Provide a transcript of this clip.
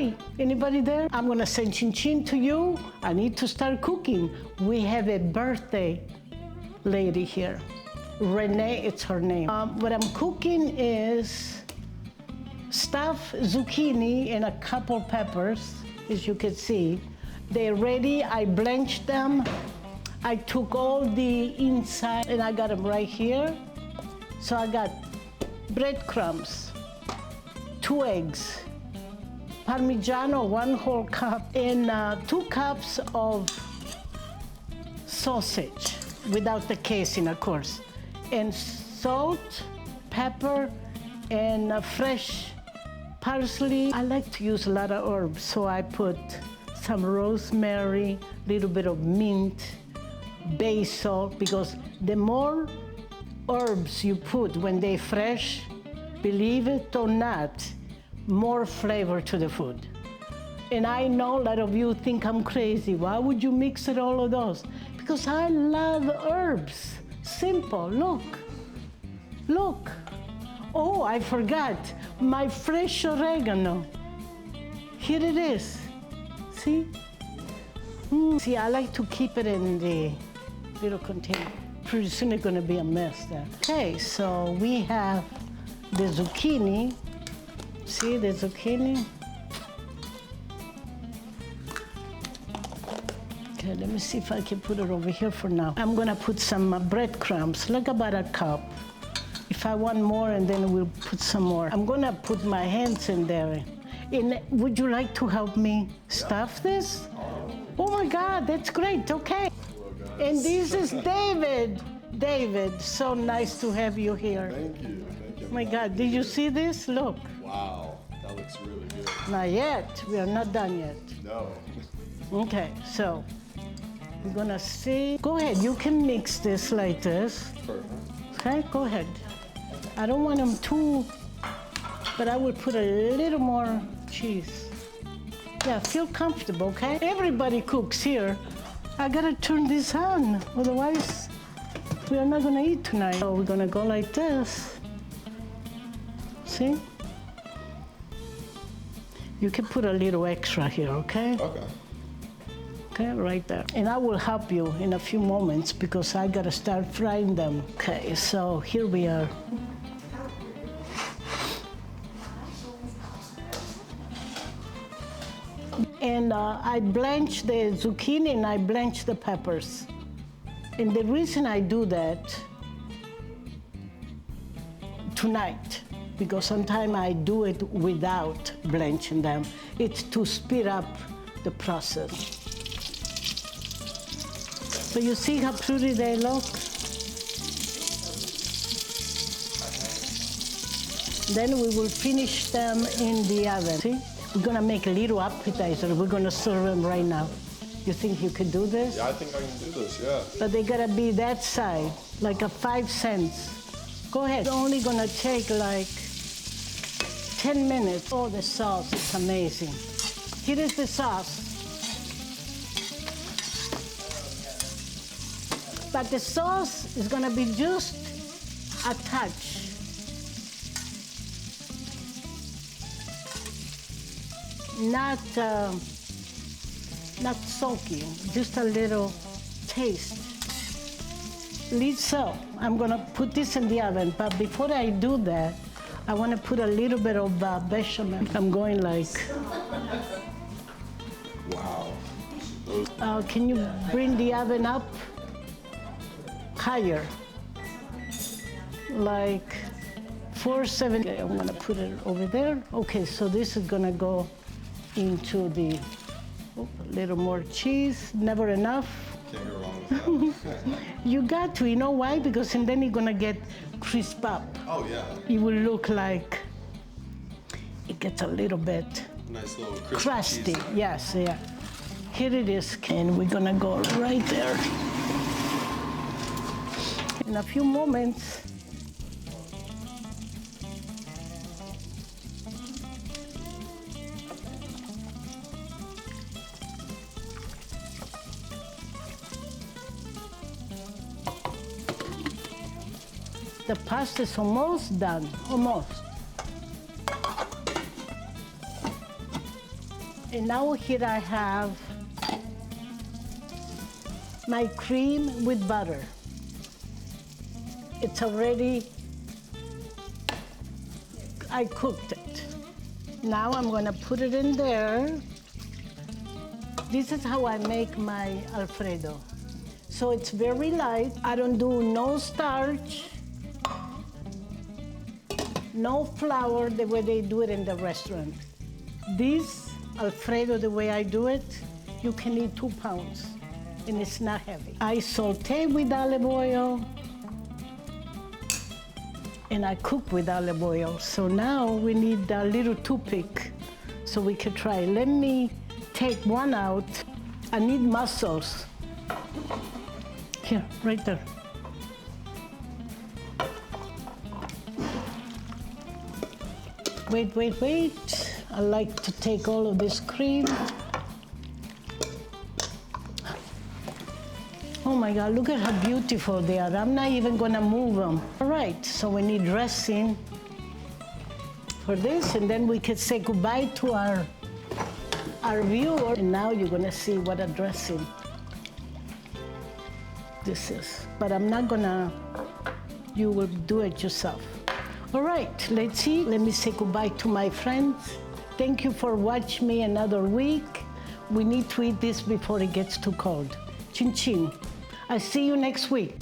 Hi, anybody there? I'm gonna send chin chin to you. I need to start cooking. We have a birthday lady here. Renee, it's her name. What I'm cooking is stuffed zucchini and a couple peppers, as you can see. They're ready, I blanched them. I took all the inside and I got them right here. So I got breadcrumbs, 2 eggs, Parmigiano, 1 whole cup, and 2 cups of sausage, without the casing, of course, and salt, pepper, and fresh parsley. I like to use a lot of herbs, so I put some rosemary, little bit of mint, basil, because the more herbs you put when they're fresh, believe it or not, more flavor to the food. And I know a lot of you think I'm crazy. Why would you mix it all of those? Because I love herbs. Simple, look, look. Oh, I forgot, my fresh oregano. Here it is, see? See, I like to keep it in the little container. Pretty soon it's gonna be a mess there. Okay, so we have the zucchini. See the zucchini? Okay, let me see if I can put it over here for now. I'm gonna put some breadcrumbs, like about a cup. If I want more, and then we'll put some more. I'm gonna put my hands in there. And would you like to help me stuff this? Oh my God, that's great, okay. And this is David. David, so nice to have you here. Thank you. Thank you. Oh my God, did you see this? Look. Wow, that looks really good. Not yet, we are not done yet. No. Okay, so we're gonna see. Go ahead, you can mix this like this. Perfect. Okay, go ahead. I don't want them too, but I will put a little more cheese. Yeah, feel comfortable, okay? Everybody cooks here. I gotta turn this on, otherwise we are not gonna eat tonight. So we're gonna go like this. See? You can put a little extra here, okay? Okay. Okay, right there. And I will help you in a few moments because I gotta start frying them. Okay, so here we are. And I blanch the zucchini and I blanch the peppers. And the reason I do that tonight, because sometimes I do it without blanching them, it's to speed up the process. So you see how pretty they look? Then we will finish them in the oven. See? We're gonna make a little appetizer. We're gonna serve them right now. You think you could do this? Yeah, I think I can do this, yeah. But they gotta be that side, like a 5 cents. Go ahead. It's only gonna take like 10 minutes. Oh, the sauce is amazing. Here is the sauce. But the sauce is gonna be just a touch. Not soaking, just a little taste. So I'm gonna put this in the oven, but before I do that, I wanna put a little bit of bechamel. I'm going like. Wow. Can you bring the oven up higher? Like 470. Okay, I'm gonna put it over there. Okay, so this is gonna go into the, a little more cheese, never enough. Can't go wrong with that. You got to, you know why? Because then you're gonna get crisp up. Oh, yeah. It will look like it gets a little bit Nice little crispy crusty. cheese. Yes, yeah. Here it is, and we're gonna go right there. In a few moments, the pasta is almost done, almost. And now here I have my cream with butter. It's already, I cooked it. Now I'm gonna put it in there. This is how I make my Alfredo. So it's very light. I don't do no starch, no flour the way they do it in the restaurant. This Alfredo, the way I do it, you can eat 2 pounds and it's not heavy. I saute with olive oil and I cook with olive oil. So now we need a little toothpick so we can try. Let me take one out. I need mussels. Here, right there. Wait, wait, wait. I like to take all of this cream. Oh my God, look at how beautiful they are. I'm not even gonna move them. All right, so we need dressing for this, and then we can say goodbye to our viewer. And now you're gonna see what a dressing this is. But I'm not gonna, you will do it yourself. All right, let's see. Let me say goodbye to my friends. Thank you for watching me another week. We need to eat this before it gets too cold. Chin chin. I see you next week.